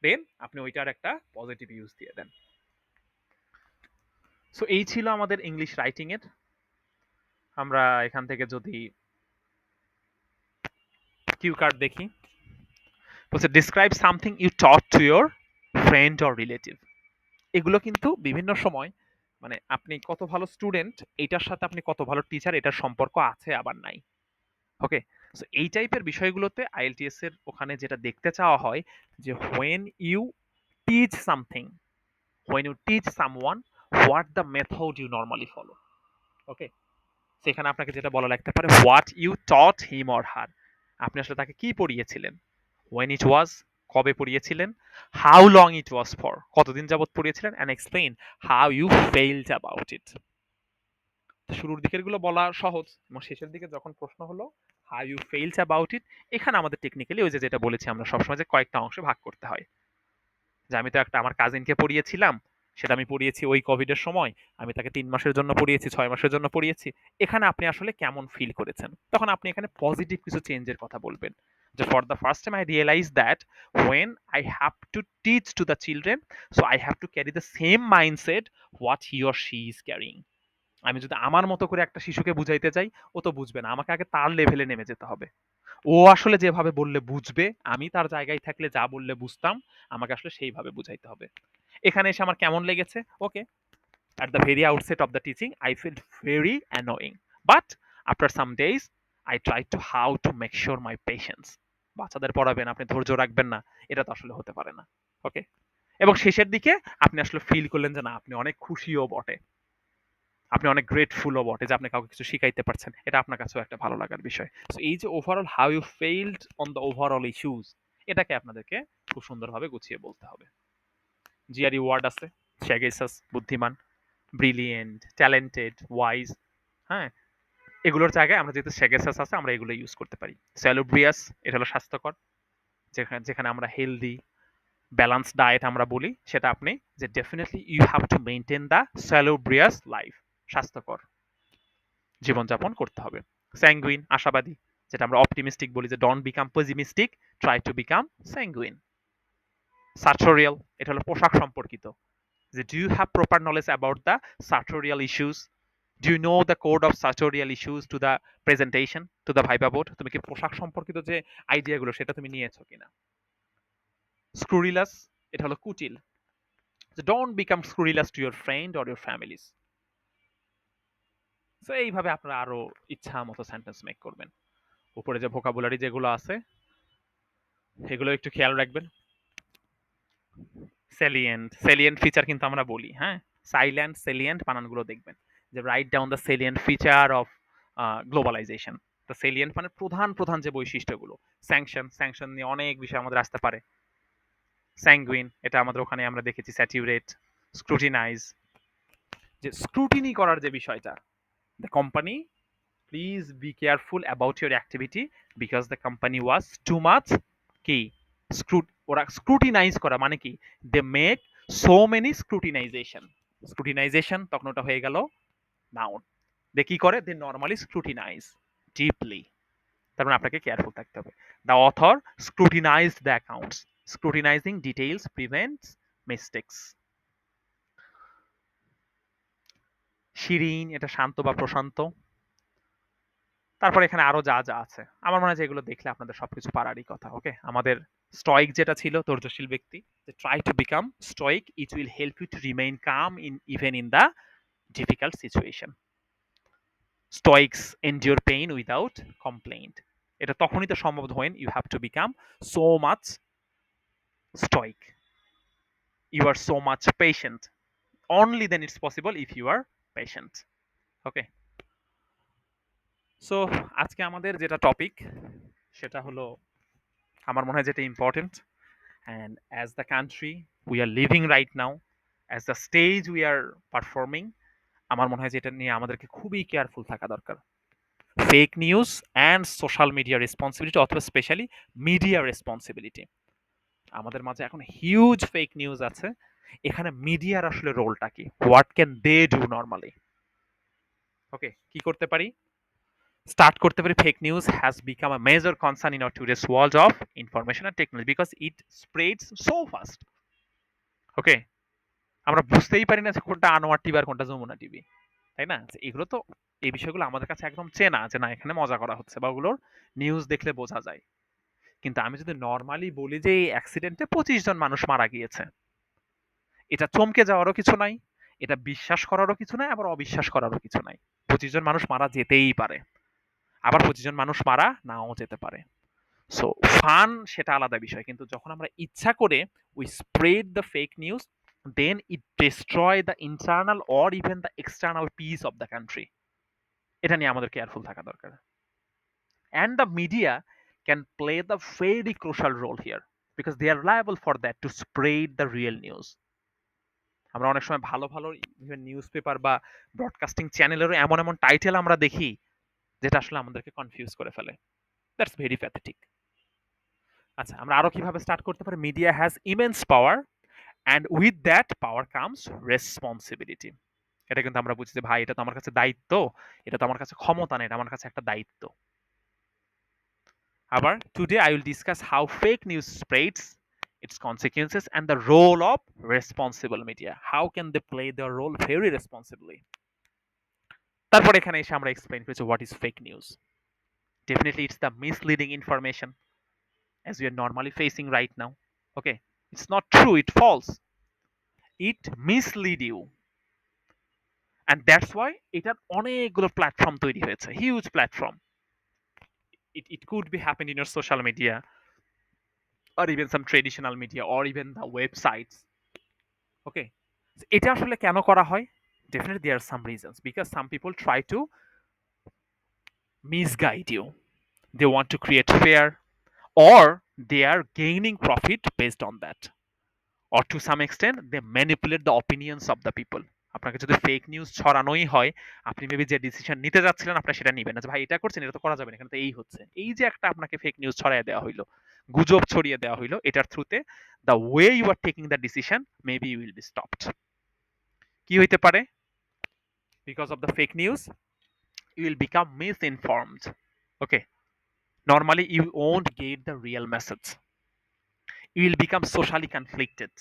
দেন আপনি ওইটার একটা পজিটিভ ইউজ দিয়ে দেন। সো এই ছিল আমাদের ইংলিশ রাইটিং এর। আমরা এখান থেকে যদি কিউ কার্ড দেখি, বলছে describe something you taught to your friend or relative. এগুলো কিন্তু বিভিন্ন সময় মানে আপনি কত ভালো স্টুডেন্ট এটার সাথে আপনি কত ভালো টিচার এটার সম্পর্ক আছে আবার নাই। ওকে, সো এই টাইপের বিষয়গুলোতে আইএলটিএস এর ওখানে যেটা দেখতে চাওয়া হয় যে when you teach something, when you teach someone, what the method you normally follow. Okay, সেখানে আপনাকে যেটা বলা লাগতে পারে what you taught him or her, আপনি আসলে তাকে কি পড়িয়েছিলেন, when it was, কবে পড়িয়েছিলেন, how long it was for, কতদিন যাবত পড়িয়েছিলেন, and explain how you failed about it। শুরুর দিকের গুলো বলা সহজ এবং শেষের দিকে যখন প্রশ্ন হলো how you failed about it, এখানে আমাদের টেকনিক্যালি ওই যে যেটা বলেছি আমরা সবসময় যে কয়েকটা অংশে ভাগ করতে হয়। যে আমি তো একটা আমার কাজিনকে পড়িয়েছিলাম, সেটা আমি পড়িয়েছি ওই কোভিডের সময়, আমি তাকে 3 মাসের জন্য পড়িয়েছি, 6 মাসের জন্য পড়িয়েছি, এখানে আপনি আসলে কেমন ফিল করেছেন, তখন আপনি এখানে পজিটিভ কিছু চেঞ্জের কথা বলবেন। যে for the first time I realise that when I have to teach to the children, so I have to carry the same mindset what he or she is carrying. আমি যদি আমার মতো করে একটা শিশুকে বুঝাইতে চাই, ও তো বুঝবে না, আমাকে আগে তার লেভেলে নেমে যেতে হবে। ও আসলে যেভাবে বললে বুঝবে, আমি তার জায়গায় থাকলে যা বললে বুঝতাম, আমাকে আসলে সেইভাবে বুঝাইতে হবে। এখানে এসে আমার কেমন লেগেছে? ওকে, at the very outset of the teaching I felt very annoying, but after some days I tried to how to make sure my patience, বাচ্চাদের পড়াবেন আপনি ধৈর্য রাখবেন না, এটা তো আসলে হতে পারে না। ওকে, এবং শেষের দিকে আপনি আসলে ফিল করলেন যে না আপনি অনেক খুশিও বটে, আপনি অনেক গ্রেটফুলও বটে যে আপনি কাউকে কিছু শিখাইতে পারছেন, এটা আপনার কাছেও একটা ভালো লাগার বিষয়। সো এই যে overall how you failed on the overall issues, এটাকে আপনাদেরকে খুব সুন্দরভাবে গুছিয়ে বলতে হবে। জিআরই ওয়ার্ড আছে, স্যাগেসাস বুদ্ধিমান, ব্রিলিয়েন্ট, ট্যালেন্টেড, ওয়াইজ, হ্যাঁ, এগুলোর জায়গায় আমরা যেহেতু স্যাগেসাস আছে আমরা এগুলো ইউজ করতে পারি। স্যালুব্রিয়াস, এটা হলো স্বাস্থ্যকর, যেখানে যেখানে আমরা হেলদি ব্যালান্স ডায়েট আমরা বলি, সেটা আপনি যে definitely you have to maintain the salubrious life, স্বাস্থ্যকর জীবনযাপন করতে হবে। স্যাঙ্গুইন, আশাবাদী, যেটা আমরা অপটিমিস্টিক বলি যে don't become pessimistic, try to become sanguine. Sartorial, এটা হলো পোশাক সম্পর্কিত, যে do you have proper knowledge about the sartorial issues, do you know the code of sartorial issues to the presentation to the viva board, তুমি কি পোশাক সম্পর্কিত যে আইডিয়াগুলো সেটা তুমি নিয়েছো কিনা। স্ক্রুরিলাস, এটা হলো কুটিল, যে don't become scurrilous to your friend or your families. So এইভাবে আপনারা আরো ইচ্ছা মতো সেন্টেন্স মেক করবেন। উপরে যে ভোকাবুলারি যেগুলো আছে এগুলো একটু খেয়াল রাখবেন। সেলিয়েন্ট, সেলিয়েন্ট ফিচার কিন্তু আমরা বলি, হ্যাঁ, সাইলেন্ট সেলিয়েন্ট বানানগুলো দেখবেন, যে write down the salient feature of globalisation. তো সেলিয়েন্ট মানে প্রধান প্রধান যে বৈশিষ্ট্যগুলো। স্যাংশন, স্যাংশন নিয়ে অনেক বিষয় আমাদের আসতে পারে। স্যাঙ্গুইন, এটা আমাদের ওখানে আমরা দেখেছি। স্যাটিউরেট, স্ক্রুটিনাইজ, যে স্ক্রুটিনি করার যে বিষয়টা, the company please be careful about your activity because the company was too much কি ওরা স্ক্রুটিনাইজ করা মানে কি, দে মেক সো মেনি স্ক্রুটিনাইজেশন, স্ক্রুটিনাইজেশন তখন ওটা হয়ে গেল নাউন। দে কি করে, দে নর্মালি স্ক্রুটিনাইজ ডিপলি, তার মানে আপনাকে কেয়ারফুল থাকতে হবে। The author scrutinized the accounts, scrutinizing details prevents mistakes. Serene, এটা শান্ত বা প্রশান্ত। তারপর এখানে আরো যা যা আছে আমার মনে হয় যে এগুলো দেখলে আপনাদের সবকিছু পারারই কথা। ওকে, আমাদের স্টয়িক যেটা ছিল ধৈর্যশীল ব্যক্তি, যে try to become stoic, it will help you to remain calm in even in the difficult situation. Stoics endure pain without complaint, এটা তখনই তো সম্ভব when you have to become so much stoic, you are so much patient, only then it's possible if you are patient. Okay, so আজকে আমাদের যেটা টপিক সেটা হলো আমার মনে হয় যেটা important, and as the country we are living right now, as the stage we are performing, আমার মনে হয় যে এটা নিয়ে আমাদেরকে খুবই কেয়ারফুল থাকা দরকার। Fake news and social media responsibility, অথবা স্পেশালি মিডিয়া রেসপন্সিবিলিটি। আমাদের মাঝে এখন হিউজ ফেক নিউজ আছে, এখানে মিডিয়ার আসলে রোলটা কি, what can they do normally? Okay, কি করতে পারি? স্টার্ট করতে পারি, fake news has become a major concern in our today's world of information and technology because it spreads so fast. Okay, আমরা বুঝতেই পারি না যে কোনটা আনোয়ার টিভি আর কোনটা যমুনা টিভি, তাই না? এগুলো তো, এই বিষয়গুলো আমাদের কাছে একদম চেনা, যে না এখানে মজা করা হচ্ছে বা ওগুলোর নিউজ দেখলে বোঝা যায়। কিন্তু আমি যদি নর্মালি বলি যে এই অ্যাক্সিডেন্টে 25 জন মানুষ মারা গিয়েছে, এটা চমকে যাওয়ারও কিছু নাই, এটা বিশ্বাস করারও কিছু নাই, আবার অবিশ্বাস করারও কিছু নাই। 25 জন মানুষ মারা যেতেই পারে, আবার 25 জন মানুষ মারা নাও যেতে পারে। সো ফান সেটা আলাদা বিষয়, কিন্তু যখন আমরা ইচ্ছা করে we spread the fake news, then it destroy the internal or even the external peace of the country. এটা নিয়ে আমাদের কেয়ারফুল থাকা দরকার। And the media can play the very crucial role here because they are liable for that to spread the real news. আমরা অনেক সময় ভালো ভালো ইভেন নিউজ পেপার বা ব্রডকাস্টিং চ্যানেলেরও এমন এমন টাইটেল আমরা দেখি যেটা আসলে আমাদেরকে কনফিউজ করে ফেলে। That's very pathetic. আচ্ছা, আমরা আরো কিভাবে স্টার্ট করতে পারি? Media has immense power and with that power comes responsibility. এটা কিন্তু আমরা বুঝি যে ভাই এটা তো আমার কাছে দায়িত্ব, এটা তো আমার কাছে ক্ষমতা না, এটা আমার কাছে একটা দায়িত্ব। আবার today I will discuss how fake news spreads, its consequences and the role of responsible media. How can they play their role very responsibly? তারপর এখানে এসে আমরা এক্সপ্লেইন করেছি what is fake news. Definitely it's the misleading information as we are normally facing right now. Okay, it's not true, it false, it mislead you, and that's why এটার অনেকগুলো প্ল্যাটফর্ম তৈরি হয়েছে, huge platform. It could be happen in your social media or even some traditional media or even the websites. Okay, এটা আসলে কেন করা হয়? Definitely there are some reasons, because some people try to misguide you, they want to create fear, or they are gaining profit based on that, or to some extent they manipulate the opinions of the people. আপনাকে যদি ফেক নিউজ ছড়ানোই হয়, আপনি মেবি যে ডিসিশন নিতে যাচ্ছিলেন আপনি সেটা নিবেন না, যে ভাই এটা করছেন, এটা তো করা যাবে না, এখানে তো এই হচ্ছে, এই যে একটা আপনাকে ফেক নিউজ ছড়াইয়া দেওয়া হইলো, গুজব ছড়িয়ে দেওয়া হইলো, এটার থ্রুতে the way you are taking the decision maybe you will be stopped. কি হইতে পারে? Because of the fake news you will become misinformed. Okay, normally you won't get the real message, you will become socially conflicted.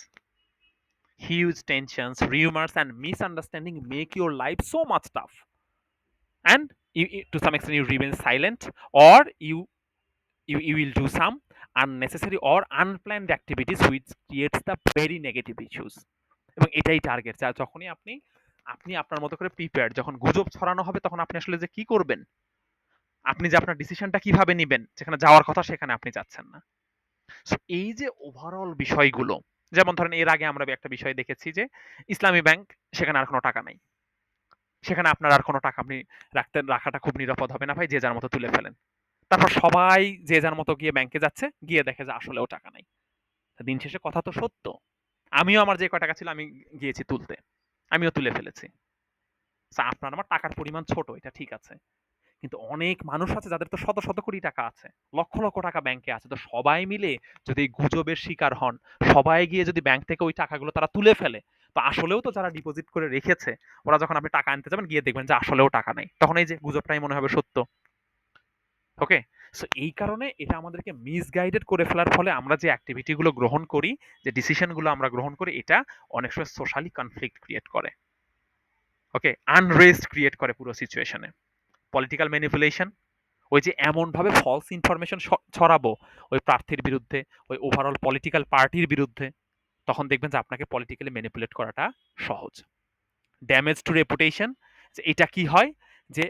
Huge tensions, rumors and misunderstanding make your life so much tough, and to some extent you remain silent, or you will do some unnecessary or unplanned activities which creates the very negative issues. এবং এটাই টার্গেট, যা যখনই আপনি আপনি আপনার মতো করে প্রিপেয়ার, যখন গুজব ছড়ানো হবে তখন আপনি আসলে যে কি করবেন, আপনি যে আপনার ডিসিশনটা কিভাবে নিবেন, যেখানে যাওয়ার কথা সেখানে আপনি যাচ্ছেন না। সো এই যে ওভারঅল বিষয়গুলো, যেমন ধরেন এর আগে আমরা একটা বিষয় দেখেছি যে ইসলামী ব্যাংক, সেখানে আর কোনো টাকা নাই, সেখানে আপনার আর কোনো টাকা আপনি রাখাটা খুব নিরাপদ হবে না ভাই, যে যার মতো তুলে ফেলেন। তারপর সবাই যে যার মতো গিয়ে ব্যাংকে যাচ্ছে, গিয়ে দেখে যে আসলেও টাকা নাই। দিন শেষে কথা তো সত্য, আমিও আমার যে কয় টাকা ছিল আমি গিয়েছি তুলতে, আমিও তুলে ফেলেছি। আপনার আমার টাকার পরিমাণ ছোট, এটা ঠিক আছে, কিন্তু অনেক মানুষ আছে যাদের তো শত শত কোটি টাকা আছে, লক্ষ লক্ষ টাকা ব্যাংকে আছে, তো সবাই মিলে যদি গুজবের শিকার হন, সবাই গিয়ে যদি ব্যাংক থেকে ওই টাকাগুলো তারা তুলে ফেলে, তো আসলেও তো যারা ডিপোজিট করে রেখেছে, ওরা যখন আপনি টাকা আনতে যাবেন গিয়ে দেখবেন যে আসলেও টাকা নেই, তখন এই যে গুজবটাই মনে হবে সত্য। ওকে, সো এই কারণে এটা আমাদেরকে মিসগাইডেড করে ফেলার ফলে আমরা যে অ্যাক্টিভিটিগুলো গ্রহণ করি, যে ডিসিশনগুলো আমরা গ্রহণ করি, এটা অনেক সময় সোশ্যালি কনফ্লিক্ট ক্রিয়েট করে। ওকে, আনরেস্ট ক্রিয়েট করে পুরো সিচুয়েশনে। পলিটিক্যাল ম্যানিপুলেশন, ওই যে এমনভাবে ফলস ইনফরমেশন ছড়াবো ওই প্রার্থীর বিরুদ্ধে, ওই ওভারঅল পলিটিক্যাল পার্টির বিরুদ্ধে, তখন দেখবেন যে আপনাকে পলিটিক্যালি ম্যানিপুলেট করাটা সহজ। ড্যামেজ টু রেপুটেশন, যে এটা কি হয়, যে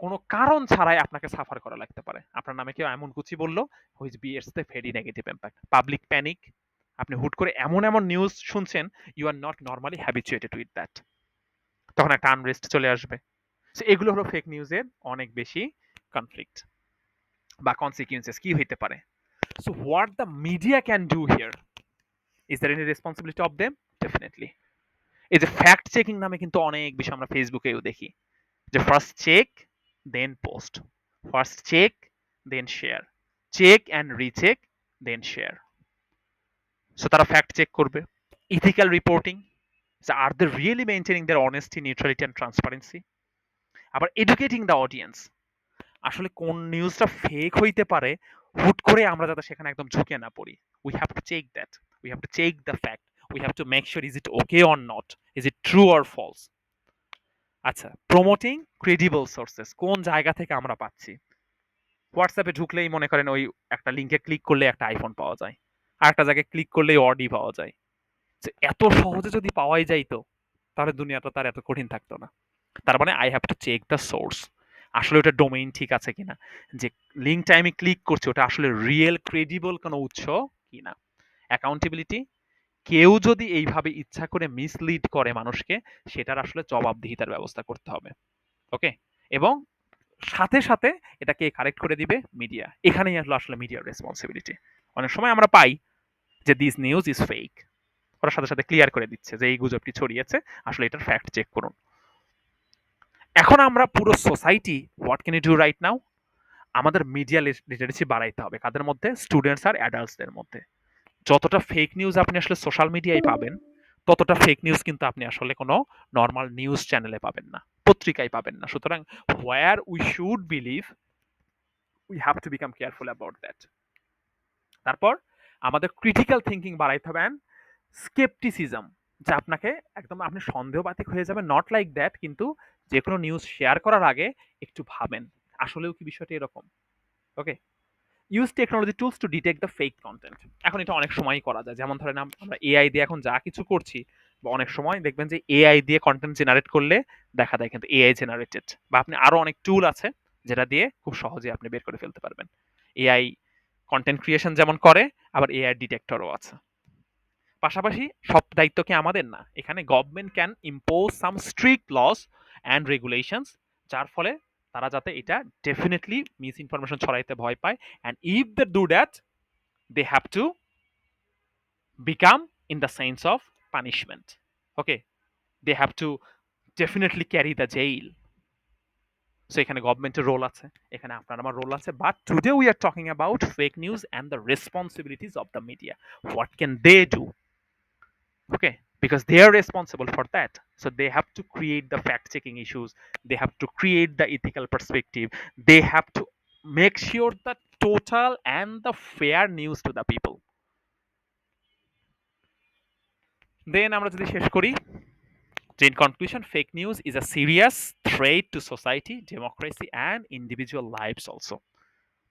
কোনো কারণ ছাড়াই আপনাকে সাফার করা লাগতে পারে, আপনার নামে কেউ এমন কুচি বললো, which bears the very negative impact. Public panic, আপনি হুট করে এমন এমন নিউজ শুনছেন, you are not normally habituated with that, তখন একটা আনরেস্ট চলে আসবে। সো এগুলো হলো ফেক নিউজের অনেক বেশি কনফ্লিক্ট বা কনসিকুয়েন্সেস কি হইতে পারে। So what the media can do here, is there any responsibility of them? Definitely এই যে ফ্যাক্ট চেকিং নামে কিন্তু অনেক বিষয় আমরা ফেসবুকেও দেখি, যে first check then post, first check then share, check and recheck then share. So তারা ফ্যাক্ট চেক করবে। Ethical reporting, are they really maintaining their honesty, neutrality and transparency. আবার এডুকেটিং দ্য অডিয়েন্স, আসলে কোন নিউজটা ফেক হইতে পারে হুট করে আমরা যাতে সেখানে একদম ঝুঁকে না পড়ি। We have to check that, we have to check the fact, we have to make sure is it okay or not, is it true or false. আচ্ছা, প্রমোটিং ক্রেডিবল সোর্সেস, কোন জায়গা থেকে আমরা পাচ্ছি। হোয়াটসঅ্যাপে ঢুকলেই মনে করেন ওই একটা লিঙ্কে ক্লিক করলে একটা আইফোন পাওয়া যায়, আর একটা জায়গায় ক্লিক করলেই অডি পাওয়া যায়। যে এত সহজে যদি পাওয়াই যাইতো তাহলে দুনিয়াটা তার এত কঠিন থাকতো না। তার মানে I have to check the source, আসলে ওটা ডোমেইন ঠিক আছে কিনা, যে লিঙ্কটা আমি ক্লিক করছি ওটা আসলে রিয়েল ক্রেডিবল কোনো উৎস কিনা। অ্যাকাউন্টেবিলিটি, কেউ যদি এইভাবে ইচ্ছা করে মিসলিড করে মানুষকে, সেটার আসলে জবাবদিহিতার ব্যবস্থা করতে হবে। ওকে, এবং সাথে সাথে এটাকে কারেক্ট করে দিবে মিডিয়া। এখানেই আসলে আসলে মিডিয়ার রেসপন্সিবিলিটি। অনেক সময় আমরা পাই যে দিস নিউজ ইজ ফেক, ওরা সাথে সাথে ক্লিয়ার করে দিচ্ছে যে এই গুজবটি ছড়িয়েছে, আসলে এটার ফ্যাক্ট চেক করুন। এখন আমরা পুরো society what can you do right now, আমাদের মিডিয়া লিটারেসি বাড়াইতে হবে। কাদের মধ্যে? স্টুডেন্টস আর অ্যাডাল্টসদের মধ্যে। যতটা ফেক নিউজ আপনি আসলে সোশ্যাল মিডিয়ায় পাবেন, ততটা ফেক নিউজ কিন্তু আপনি আসলে কোনো নর্মাল নিউজ চ্যানেলে পাবেন না, পত্রিকায় পাবেন না। সুতরাং where we should believe, we have to become careful about that. তারপর আমাদের ক্রিটিক্যাল থিঙ্কিং বাড়াইতে হবে অ্যান্ড স্কেপটিসিজম, যে আপনাকে একদম আপনি সন্দেহবাতিক হয়ে যাবেন, নট লাইক দ্যাট, কিন্তু যে কোনো নিউজ শেয়ার করার আগে একটু ভাবেন আসলেও কি বিষয়টা এরকম। Okay, use technology tools to detect the fake content. এখন এটা অনেক সময়ই করা যায়, যেমন ধরেন আমরা এআই দিয়ে এখন যা কিছু করছি, বা অনেক সময় দেখবেন যে এআই দিয়ে কন্টেন্ট জেনারেট করলে দেখা দেয় কিন্তু এআই জেনারেটেড, বা আপনি আরো অনেক টুল আছে যেটা দিয়ে খুব সহজে আপনি বের করে ফেলতে পারবেন। এআই কন্টেন্ট ক্রিয়েশন যেমন করে, আবার এআই ডিটেক্টরও আছে। পাশাপাশি সব দায়িত্ব কি আমাদের না, এখানে government can impose some strict laws and regulations, যার ফলে তারা যাতে এটা ডেফিনেটলি মিস ইনফরমেশন ছড়াইতে ভয় পায়, and if they do that they have to become in the sense of punishment. Okay, they have to definitely carry the jail. So এখানে গভর্নমেন্টের রোল আছে, এখানে আপনার আমার রোল আছে। But today we are talking about fake news and the responsibilities of the media. What can they do? Okay, because they are responsible for that, so they have to create the fact checking issues, they have to create the ethical perspective, they have to make sure the total and the fair news to the people. Then আমরা যদি শেষ করি, in conclusion, fake news is a serious threat to society, democracy and individual lives also,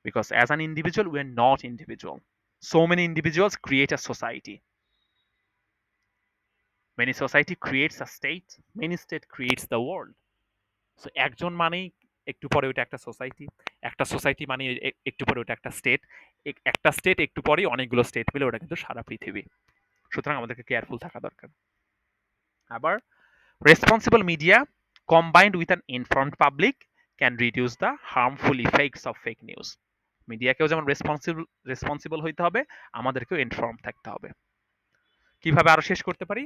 because as an individual we are not individual, so many individuals create a society, many society creates a state, many state creates the world. So একজন মানেই একটু পরে ওটা একটা সোসাইটি, একটা সোসাইটি মানে একটু পরে ওটা একটা স্টেট, একটা স্টেট একটু পরেই অনেকগুলো স্টেট মিলে ওটা কিন্তু সারা পৃথিবী। সুতরাং আমাদেরকে কেয়ারফুল থাকা দরকার। আবার responsible media combined with an informed public can reduce the harmful effects of fake news. মিডিয়াকেও যেমন রেসপন্সিবল হইতে হবে, আমাদেরকেও ইনফর্ম থাকতে হবে। কিভাবে আরো শেষ করতে পারি?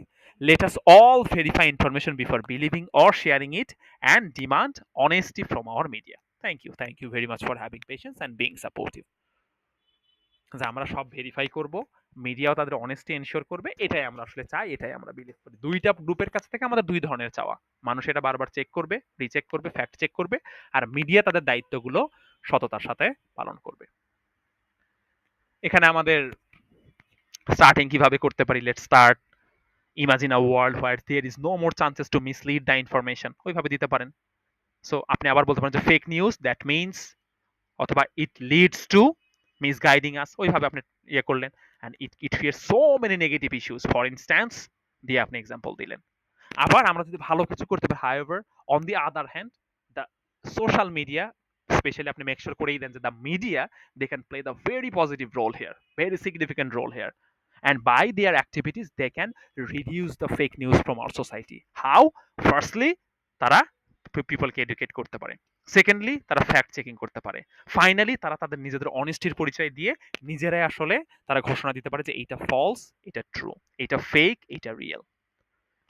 Let us all verify information before believing or sharing it and demand honesty from our media. Thank you very much for having patience and being supportive. যে আমরা সব ভেরিফাই করব, মিডিয়াও তাদের অনেস্টি এনশিওর করবে, এটাই আমরা আসলে চাই, এটাই আমরা বিলিভ করি। দুইটা গ্রুপের কাছ থেকে আমাদের দুই ধরনের চাওয়া, মানুষ এটা বারবার চেক করবে, রিচেক করবে, ফ্যাক্ট চেক করবে, আর মিডিয়া তাদের দায়িত্বগুলো সততার সাথে পালন করবে। এখানে আমাদের স্টার্টিং কিভাবে করতে পারি? Let's start imagine a world where there is no more chances to mislead the information, ওইভাবে দিতে পারেন। সো আপনি আবার বলতে পারেন যে ফেক নিউজ দ্যাট মিনস, অথবা ইট লিডস টু মিসগাইডিং আস, ওইভাবে আপনি ইয়ে করলেন, and it creates so many negative issues, for instance দিয়ে আপনি এক্সাম্পল দিলেন। আবার আমরা যদি ভালো কিছু করতে পারি, however on the other hand the social media, specially আপনি মেক শিওর করেই দেন যে the media they can play the very positive role here, very significant role here, and by their activities they can reduce the fake news from our society. How? Firstly, তারা পিপলকে এডুকেট করতে পারে, সেকেন্ডলি তারা ফ্যাক্ট চেকিং করতে পারে, ফাইনালি তারা তাদের নিজেদের অনেস্টির পরিচয় দিয়ে নিজেরাই আসলে তারা ঘোষণা দিতে পারে যে এইটা ফলস, এটা ট্রু, এটা ফেক, এটা রিয়েল।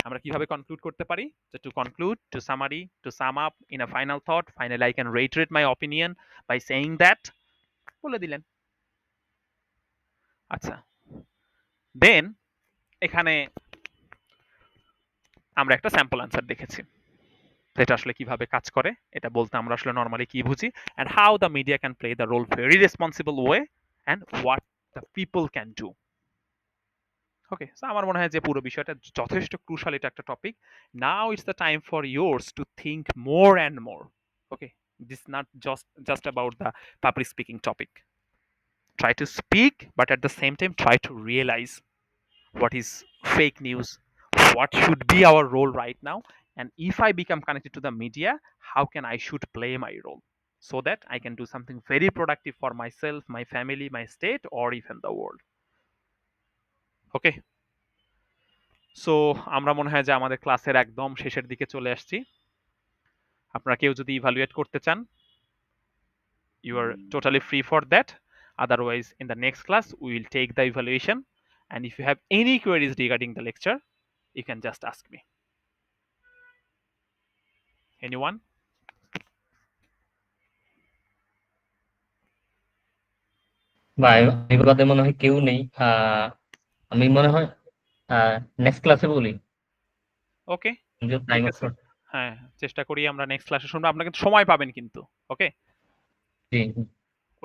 আমরা কিভাবে কনক্লুড করতে পারি? So to conclude, to summary, to sum up in a final thought, finally I can reiterate my opinion by saying that বলে দিলেন। আচ্ছা, দেন এখানে আমরা একটা স্যাম্পল আনসার দেখেছি, যেটা আসলে কিভাবে কাজ করে এটা বলতে আমরা আসলে নর্মালি কি বুঝি, and how the media can play the role very responsible way and what the people can do. Okay, so আমার মনে হয় যে পুরো বিষয়টা যথেষ্ট ক্রুশাল, এটা একটা topic. Now it's the time for yours to think more and more. Okay, this is not just about the public speaking topic. Try to speak, but at the same time try to realize what is fake news, what should be our role right now, and if I become connected to the media, how can I should play my role so that I can do something very productive for myself, my family, my state, or even the world. Okay, so আমরা মনে হয় যে আমাদের ক্লাসের একদম শেষের দিকে চলে আসছি। আপনারা কেউ যদি ইভালুয়েট করতে চান, you are totally free for that. Otherwise, in the next class, we will take the evaluation. And if you have any queries regarding the lecture, you can just ask me. Anyone? ভাই আমি বাদে মনে হয় কেউ নেই। আমি মনে হয় নেক্সট ক্লাসে বলি, ওকে, টাইম ঠিক আপ আছে। শর্ট। হ্যাঁ, চেষ্টা করি আমরা নেক্সট ক্লাসে শুনবো। আপনারা কিন্তু সময় পাবেন কিন্তু। ওকে, জি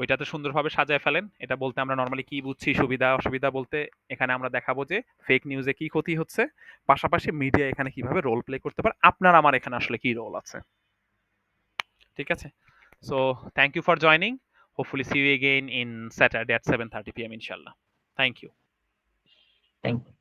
ওইটাতে সুন্দরভাবে সাজায় ফেলেন। এটা বলতে আমরা নর্মালি কি বুঝছি, সুবিধা অসুবিধা বলতে এখানে আমরা দেখাবো যে ফেক নিউজে কি ক্ষতি হচ্ছে, পাশাপাশি মিডিয়া এখানে কিভাবে রোল প্লে করতে পারে, আপনার আমার এখানে আসলে কি রোল আছে। ঠিক আছে, so thank you for joining, hopefully see you again in Saturday at 7:30 p.m. ইনশাল্লাহ। Thank you. Thank you.